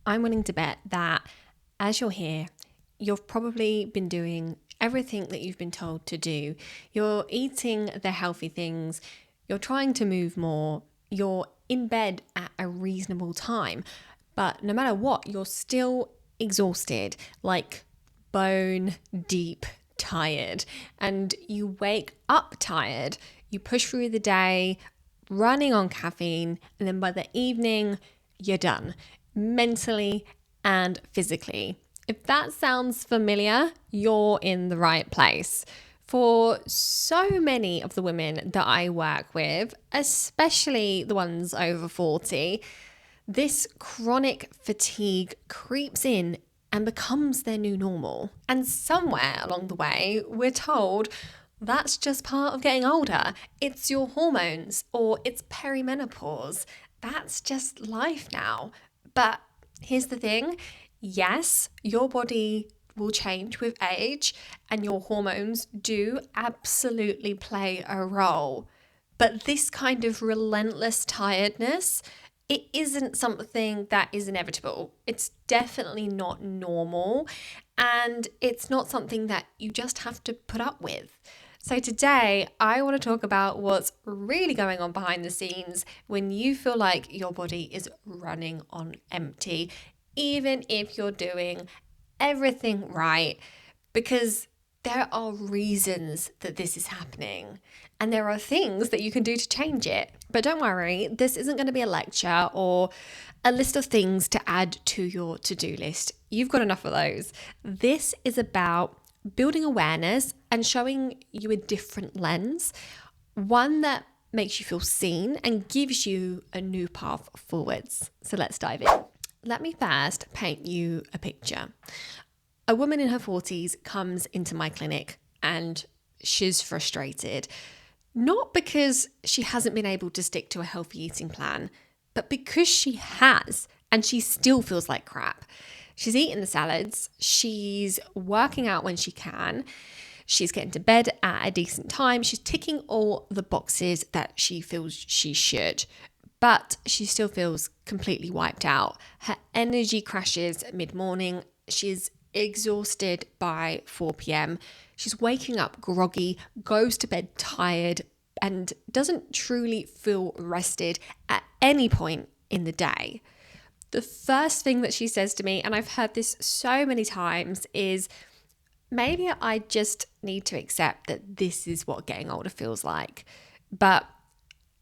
I'm willing to bet that as you're here, you've probably been doing everything that you've been told to do. You're eating the healthy things, you're trying to move more, you're in bed at a reasonable time. But no matter what, you're still exhausted, like bone deep tired. And you wake up tired, you push through the day, running on caffeine, and then by the evening, you're done, mentally and physically. If that sounds familiar, you're in the right place. For so many of the women that I work with, especially the ones over 40, this chronic fatigue creeps in and becomes their new normal. And somewhere along the way, we're told that's just part of getting older. It's your hormones or it's perimenopause. That's just life now. But here's the thing. Yes, your body will change with age and your hormones do absolutely play a role. But this kind of relentless tiredness, it isn't something that is inevitable. It's definitely not normal, and it's not something that you just have to put up with. So today, I want to talk about what's really going on behind the scenes when you feel like your body is running on empty, even if you're doing everything right, because there are reasons that this is happening and there are things that you can do to change it. But don't worry, this isn't going to be a lecture or a list of things to add to your to-do list. You've got enough of those. This is about building awareness and showing you a different lens, one that makes you feel seen and gives you a new path forwards. So let's dive in. Let me first paint you a picture. A woman in her 40s comes into my clinic and she's frustrated, not because she hasn't been able to stick to a healthy eating plan, but because she has and she still feels like crap. She's eating the salads, she's working out when she can, she's getting to bed at a decent time, she's ticking all the boxes that she feels she should. But she still feels completely wiped out. Her energy crashes mid-morning. She's exhausted by 4 p.m. She's waking up groggy, goes to bed tired, and doesn't truly feel rested at any point in the day. The first thing that she says to me, and I've heard this so many times, is maybe I just need to accept that this is what getting older feels like. But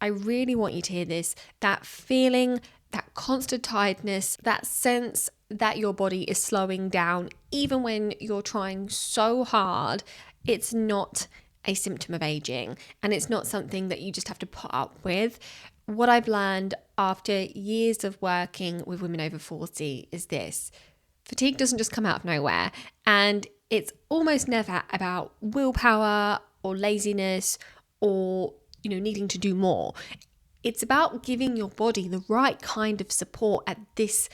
I really want you to hear this, that feeling, that constant tiredness, that sense that your body is slowing down, even when you're trying so hard, it's not a symptom of aging, and it's not something that you just have to put up with. What I've learned after years of working with women over 40 is this: fatigue doesn't just come out of nowhere, and it's almost never about willpower or laziness or needing to do more. It's about giving your body the right kind of support at this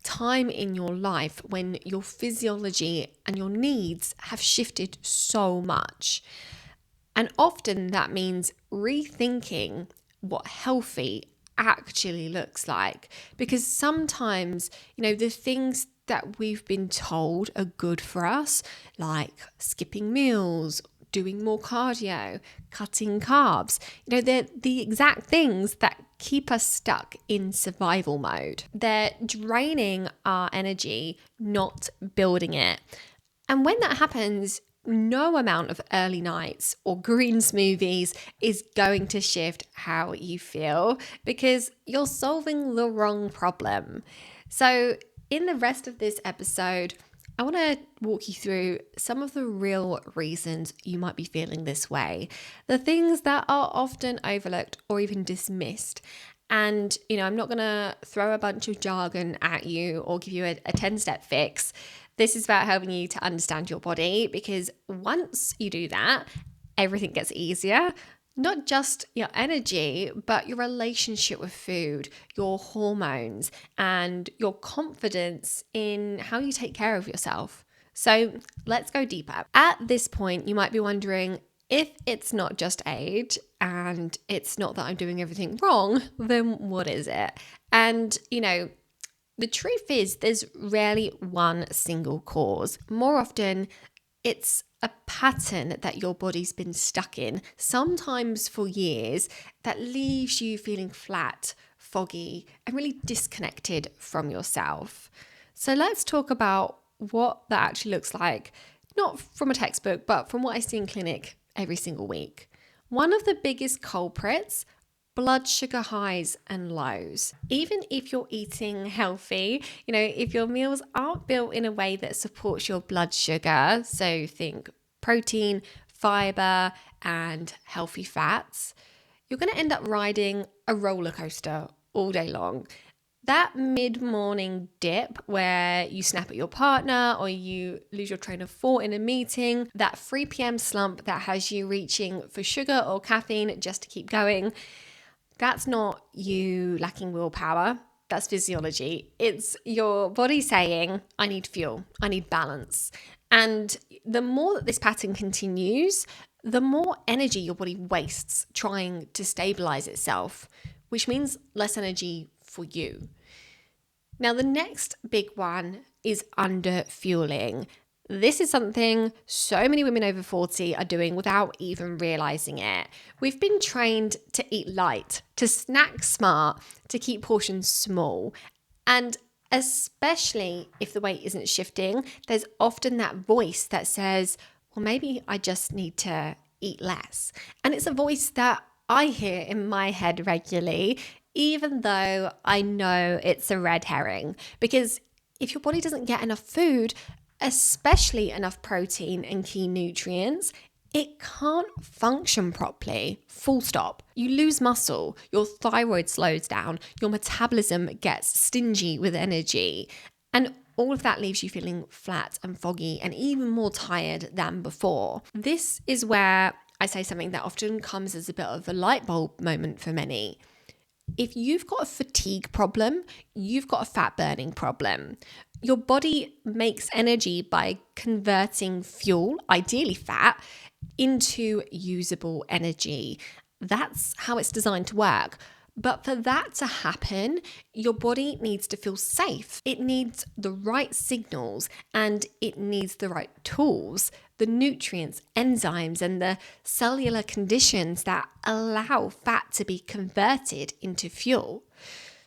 time in your life when your physiology and your needs have shifted so much. And often that means rethinking what healthy actually looks like. Because sometimes, the things that we've been told are good for us, like skipping meals, doing more cardio, cutting carbs, they're the exact things that keep us stuck in survival mode. They're draining our energy, not building it. And when that happens, no amount of early nights or green smoothies is going to shift how you feel, because you're solving the wrong problem. So in the rest of this episode, I want to walk you through some of the real reasons you might be feeling this way, the things that are often overlooked or even dismissed. And, I'm not going to throw a bunch of jargon at you or give you a 10-step fix. This is about helping you to understand your body, because once you do that, everything gets easier. Not just your energy, but your relationship with food, your hormones, and your confidence in how you take care of yourself. So let's go deeper. At this point, you might be wondering, if it's not just age and it's not that I'm doing everything wrong, then what is it? And, The truth is, there's rarely one single cause. More often, it's a pattern that your body's been stuck in, sometimes for years, that leaves you feeling flat, foggy, and really disconnected from yourself. So let's talk about what that actually looks like, not from a textbook, but from what I see in clinic every single week. One of the biggest culprits: blood sugar highs and lows. Even if you're eating healthy, if your meals aren't built in a way that supports your blood sugar, so think protein, fiber, and healthy fats, you're going to end up riding a roller coaster all day long. That mid-morning dip where you snap at your partner or you lose your train of thought in a meeting, that 3 p.m. slump that has you reaching for sugar or caffeine just to keep going, that's not you lacking willpower. That's physiology. It's your body saying, I need fuel, I need balance. And the more that this pattern continues, the more energy your body wastes trying to stabilize itself, which means less energy for you. Now, the next big one is under fueling. This is something so many women over 40 are doing without even realizing it. We've been trained to eat light, to snack smart, to keep portions small. And especially if the weight isn't shifting, there's often that voice that says, well, maybe I just need to eat less. And it's a voice that I hear in my head regularly, even though I know it's a red herring. Because if your body doesn't get enough food, especially enough protein and key nutrients, it can't function properly, full stop. You lose muscle, your thyroid slows down, your metabolism gets stingy with energy, and all of that leaves you feeling flat and foggy and even more tired than before. This is where I say something that often comes as a bit of a light bulb moment for many. If you've got a fatigue problem, you've got a fat burning problem. Your body makes energy by converting fuel, ideally fat, into usable energy. That's how it's designed to work. But for that to happen, your body needs to feel safe. It needs the right signals and it needs the right tools, the nutrients, enzymes, and the cellular conditions that allow fat to be converted into fuel.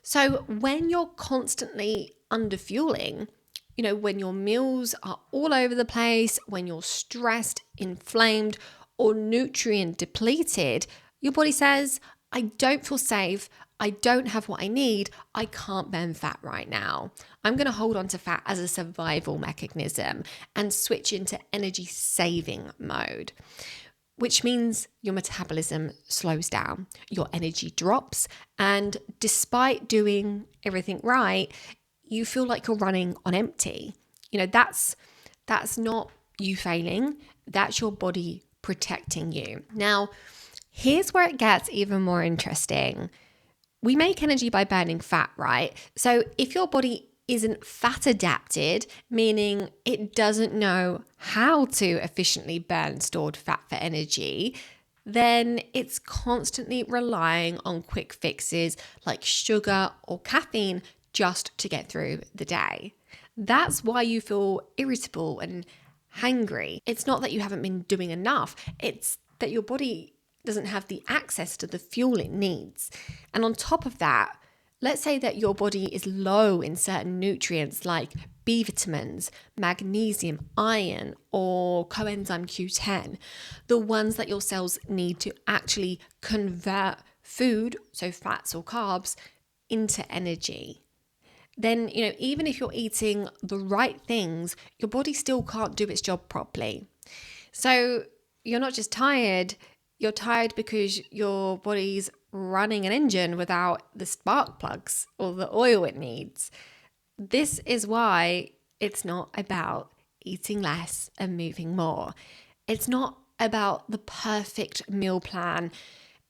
So when you're constantly underfueling, when your meals are all over the place, when you're stressed, inflamed, or nutrient depleted, your body says, I don't feel safe, I don't have what I need, I can't burn fat right now. I'm going to hold on to fat as a survival mechanism and switch into energy saving mode, which means your metabolism slows down, your energy drops, and despite doing everything right, you feel like you're running on empty. That's not you failing, that's your body protecting you. Now, here's where it gets even more interesting. We make energy by burning fat, right? So if your body isn't fat adapted, meaning it doesn't know how to efficiently burn stored fat for energy, then it's constantly relying on quick fixes like sugar or caffeine just to get through the day. That's why you feel irritable and hangry. It's not that you haven't been doing enough, it's that your body doesn't have the access to the fuel it needs. And on top of that, let's say that your body is low in certain nutrients like B vitamins, magnesium, iron, or coenzyme Q10, the ones that your cells need to actually convert food, so fats or carbs, into energy. Then, even if you're eating the right things, your body still can't do its job properly. So you're not just tired, you're tired because your body's running an engine without the spark plugs or the oil it needs. This is why it's not about eating less and moving more. It's not about the perfect meal plan.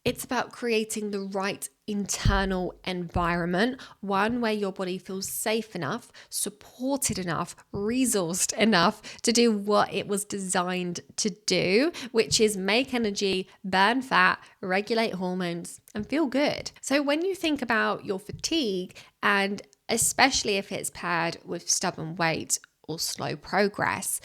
It's about creating the right internal environment, one where your body feels safe enough, supported enough, resourced enough to do what it was designed to do, which is make energy, burn fat, regulate hormones, and feel good. So when you think about your fatigue and especially if it's paired with stubborn weight or slow progress,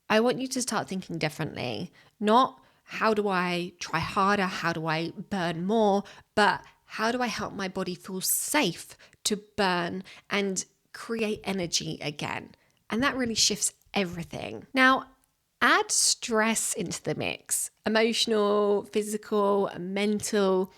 I want you to start thinking differently. Not how do I try harder, how do I burn more, but how do I help my body feel safe to burn and create energy again? And that really shifts everything. Now, add stress into the mix, emotional, physical, mental.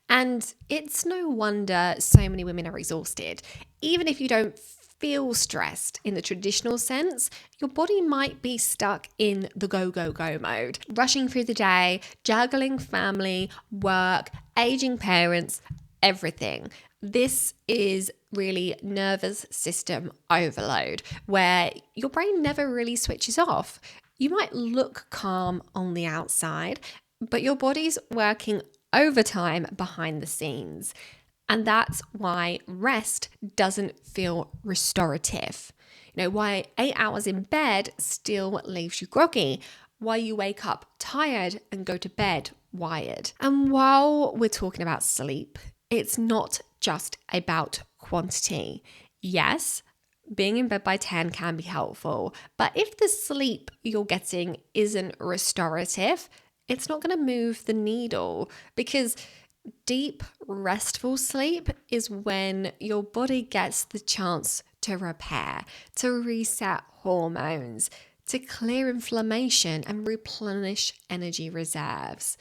And it's no wonder so many women are exhausted. Even if you don't feel stressed in the traditional sense, your body might be stuck in the go, go, go mode, rushing through the day, juggling family, work, aging parents, everything. This is really nervous system overload where your brain never really switches off. You might look calm on the outside, but your body's working overtime behind the scenes. And that's why rest doesn't feel restorative. Why 8 hours in bed still leaves you groggy, why you wake up tired and go to bed wired. And while we're talking about sleep, it's not just about quantity. Yes, being in bed by 10 can be helpful, but if the sleep you're getting isn't restorative, it's not going to move the needle, because deep, restful sleep is when your body gets the chance to repair, to reset hormones, to clear inflammation and replenish energy reserves.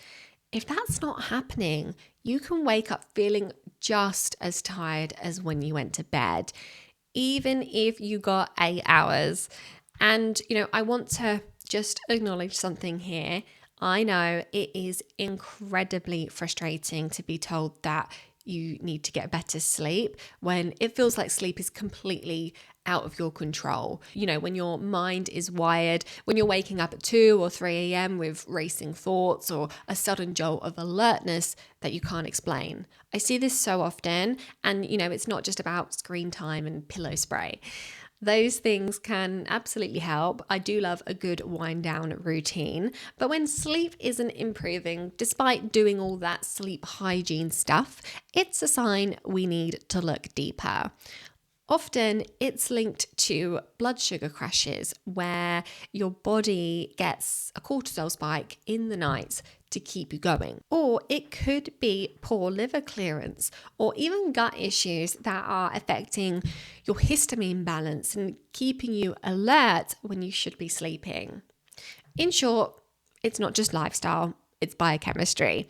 If that's not happening, you can wake up feeling just as tired as when you went to bed, even if you got 8 hours. And, I want to just acknowledge something here. I know it is incredibly frustrating to be told that you need to get better sleep when it feels like sleep is completely out of your control. When your mind is wired, when you're waking up at 2 or 3 a.m. with racing thoughts or a sudden jolt of alertness that you can't explain. I see this so often, and it's not just about screen time and pillow spray. Those things can absolutely help. I do love a good wind down routine. But when sleep isn't improving, despite doing all that sleep hygiene stuff, it's a sign we need to look deeper. Often it's linked to blood sugar crashes where your body gets a cortisol spike in the night to keep you going. Or it could be poor liver clearance or even gut issues that are affecting your histamine balance and keeping you alert when you should be sleeping. In short, it's not just lifestyle, it's biochemistry.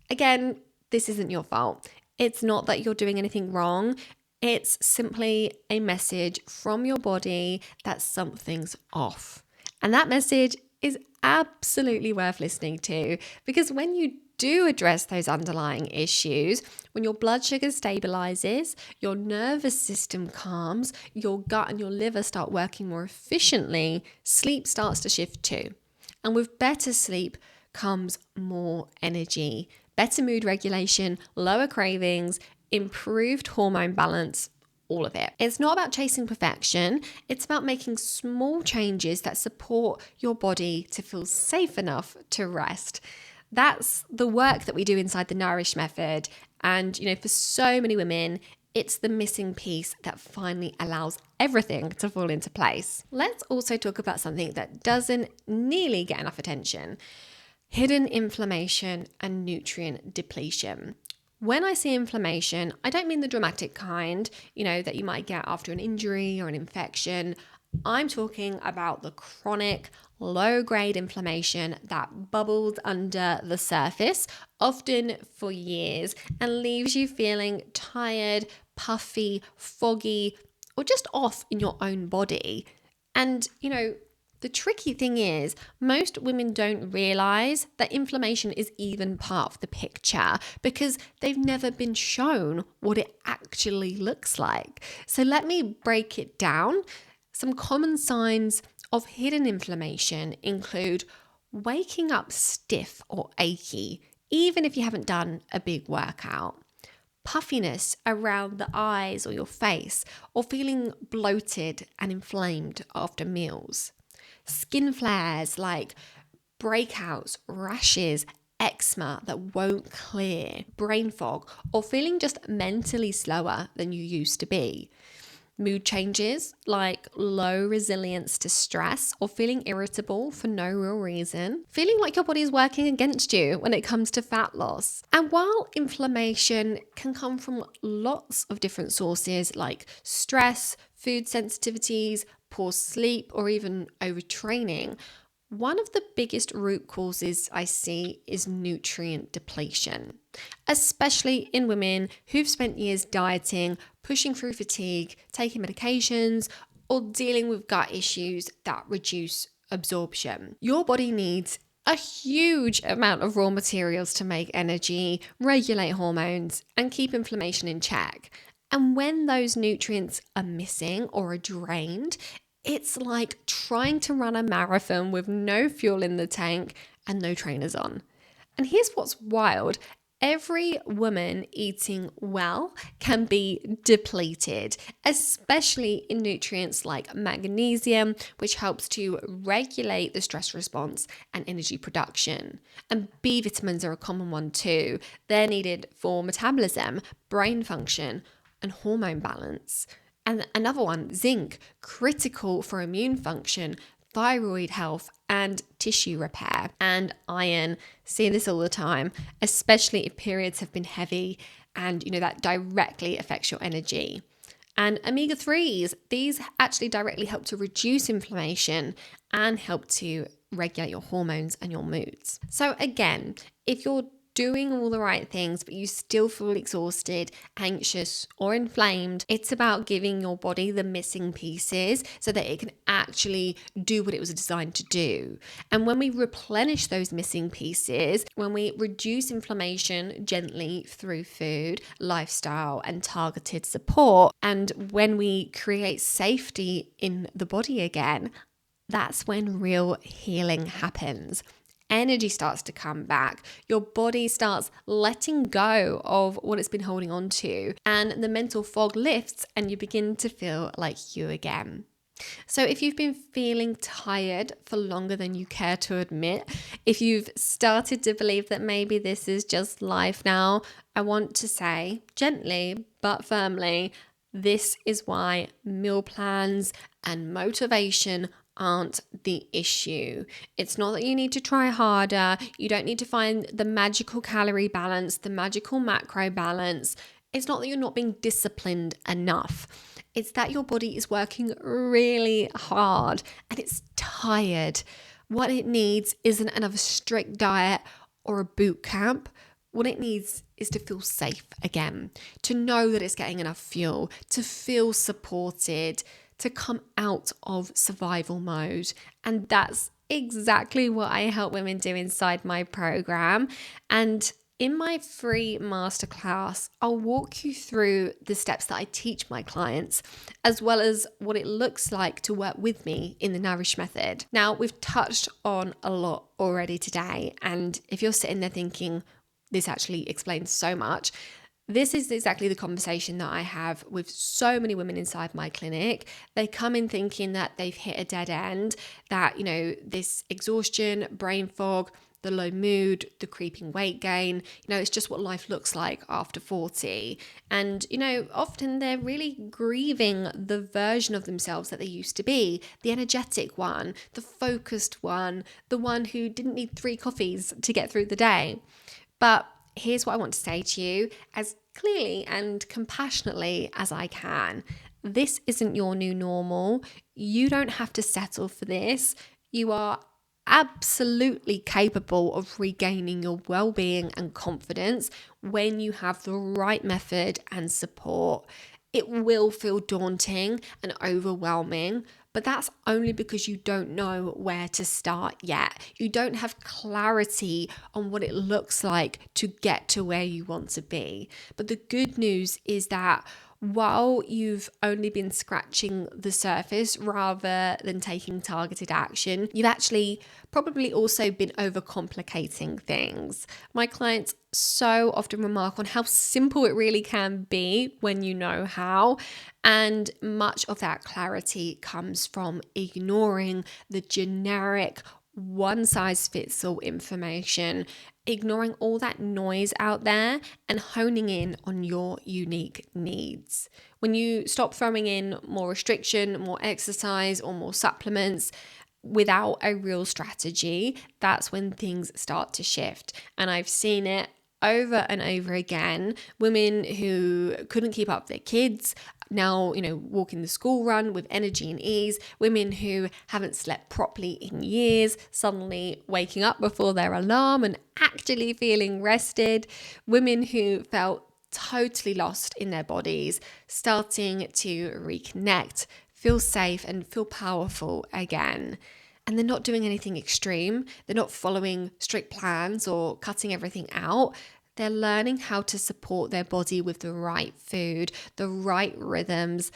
Again, this isn't your fault. It's not that you're doing anything wrong. It's simply a message from your body that something's off. And that message is absolutely worth listening to, because when you do address those underlying issues, when your blood sugar stabilizes, your nervous system calms, your gut and your liver start working more efficiently, sleep starts to shift too. And with better sleep comes more energy, better mood regulation, lower cravings, improved hormone balance, all of it. It's not about chasing perfection. It's about making small changes that support your body to feel safe enough to rest. That's the work that we do inside the Nourish Method. And, for so many women, it's the missing piece that finally allows everything to fall into place. Let's also talk about something that doesn't nearly get enough attention: hidden inflammation and nutrient depletion. When I say inflammation, I don't mean the dramatic kind, that you might get after an injury or an infection. I'm talking about the chronic, low-grade inflammation that bubbles under the surface, often for years, and leaves you feeling tired, puffy, foggy, or just off in your own body. And, the tricky thing is, most women don't realize that inflammation is even part of the picture because they've never been shown what it actually looks like. So let me break it down. Some common signs of hidden inflammation include waking up stiff or achy, even if you haven't done a big workout; puffiness around the eyes or your face, or feeling bloated and inflamed after meals; skin flares like breakouts, rashes, eczema that won't clear; brain fog, or feeling just mentally slower than you used to be; Mood changes like low resilience to stress or feeling irritable for no real reason. Feeling like your body is working against you when it comes to fat loss. And while inflammation can come from lots of different sources like stress, food sensitivities, poor sleep, or even overtraining, one of the biggest root causes I see is nutrient depletion, especially in women who've spent years dieting, pushing through fatigue, taking medications, or dealing with gut issues that reduce absorption. Your body needs a huge amount of raw materials to make energy, regulate hormones, and keep inflammation in check. And when those nutrients are missing or are drained, it's like trying to run a marathon with no fuel in the tank and no trainers on. And here's what's wild. Every woman eating well can be depleted, especially in nutrients like magnesium, which helps to regulate the stress response and energy production. And B vitamins are a common one too. They're needed for metabolism, brain function, and hormone balance. And another one, zinc, critical for immune function, thyroid health, and tissue repair. And iron, see this all the time, especially if periods have been heavy and that directly affects your energy. And omega-3s, these actually directly help to reduce inflammation and help to regulate your hormones and your moods. So again, if you're doing all the right things, but you still feel exhausted, anxious, or inflamed, it's about giving your body the missing pieces so that it can actually do what it was designed to do. And when we replenish those missing pieces, when we reduce inflammation gently through food, lifestyle, and targeted support, and when we create safety in the body again, that's when real healing happens. Energy starts to come back. Your body starts letting go of what it's been holding on to, and the mental fog lifts and you begin to feel like you again. So if you've been feeling tired for longer than you care to admit, if you've started to believe that maybe this is just life now, I want to say gently but firmly, this is why meal plans and motivation aren't the issue. It's not that you need to try harder. You don't need to find the magical calorie balance, the magical macro balance. It's not that you're not being disciplined enough. It's that your body is working really hard and it's tired. What it needs isn't another strict diet or a boot camp. What it needs is to feel safe again, to know that it's getting enough fuel, to feel supported, to come out of survival mode. And that's exactly what I help women do inside my program. And in my free masterclass, I'll walk you through the steps that I teach my clients, as well as what it looks like to work with me in the Nourish method. Now, we've touched on a lot already today. And if you're sitting there thinking, this actually explains so much, this is exactly the conversation that I have with so many women inside my clinic. They come in thinking that they've hit a dead end, that, this exhaustion, brain fog, the low mood, the creeping weight gain, it's just what life looks like after 40. And, often they're really grieving the version of themselves that they used to be, the energetic one, the focused one, the one who didn't need 3 coffees to get through the day. But here's what I want to say to you as clearly and compassionately as I can. This isn't your new normal. You don't have to settle for this. You are absolutely capable of regaining your well-being and confidence when you have the right method and support. It will feel daunting and overwhelming, but that's only because you don't know where to start yet. You don't have clarity on what it looks like to get to where you want to be. But the good news is that while you've only been scratching the surface rather than taking targeted action, you've actually probably also been overcomplicating things. My clients so often remark on how simple it really can be when you know how. And much of that clarity comes from ignoring the generic one size fits all information, ignoring all that noise out there and honing in on your unique needs. When you stop throwing in more restriction, more exercise, or more supplements without a real strategy, that's when things start to shift. And I've seen it over and over again. Women who couldn't keep up with their kids now, walking the school run with energy and ease. Women who haven't slept properly in years, suddenly waking up before their alarm and actually feeling rested. Women who felt totally lost in their bodies, starting to reconnect, feel safe and feel powerful again. And they're not doing anything extreme. They're not following strict plans or cutting everything out. They're learning how to support their body with the right food, the right rhythms,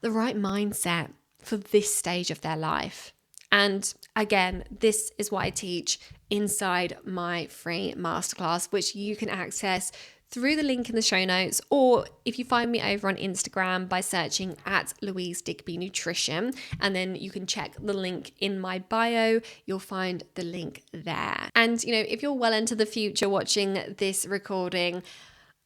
the right mindset for this stage of their life. And again, this is what I teach inside my free masterclass, which you can access through the link in the show notes, or if you find me over on Instagram by searching at Louise Digby Nutrition, and then you can check the link in my bio, you'll find the link there. And if you're well into the future watching this recording,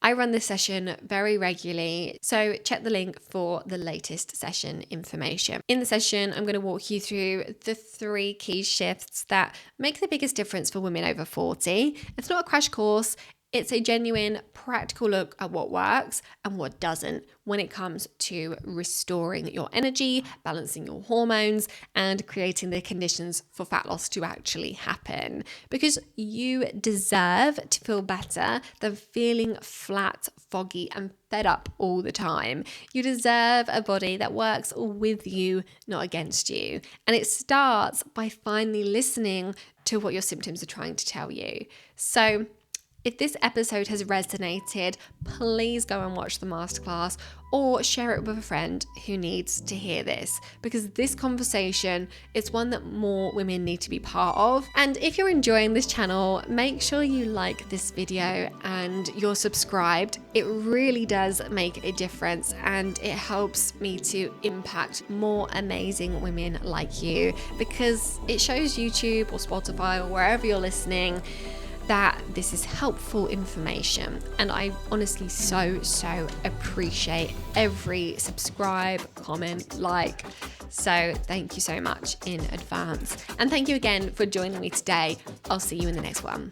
I run this session very regularly, so check the link for the latest session information. In the session, I'm going to walk you through the 3 key shifts that make the biggest difference for women over 40. It's not a crash course. It's a genuine, practical look at what works and what doesn't when it comes to restoring your energy, balancing your hormones, and creating the conditions for fat loss to actually happen. Because you deserve to feel better than feeling flat, foggy, and fed up all the time. You deserve a body that works with you, not against you. And it starts by finally listening to what your symptoms are trying to tell you. So, if this episode has resonated, please go and watch the masterclass or share it with a friend who needs to hear this, because this conversation is one that more women need to be part of. And if you're enjoying this channel, make sure you like this video and you're subscribed. It really does make a difference and it helps me to impact more amazing women like you, because it shows YouTube or Spotify or wherever you're listening that this is helpful information. And I honestly so appreciate every subscribe, comment, like. So thank you so much in advance. And thank you again for joining me today. I'll see you in the next one.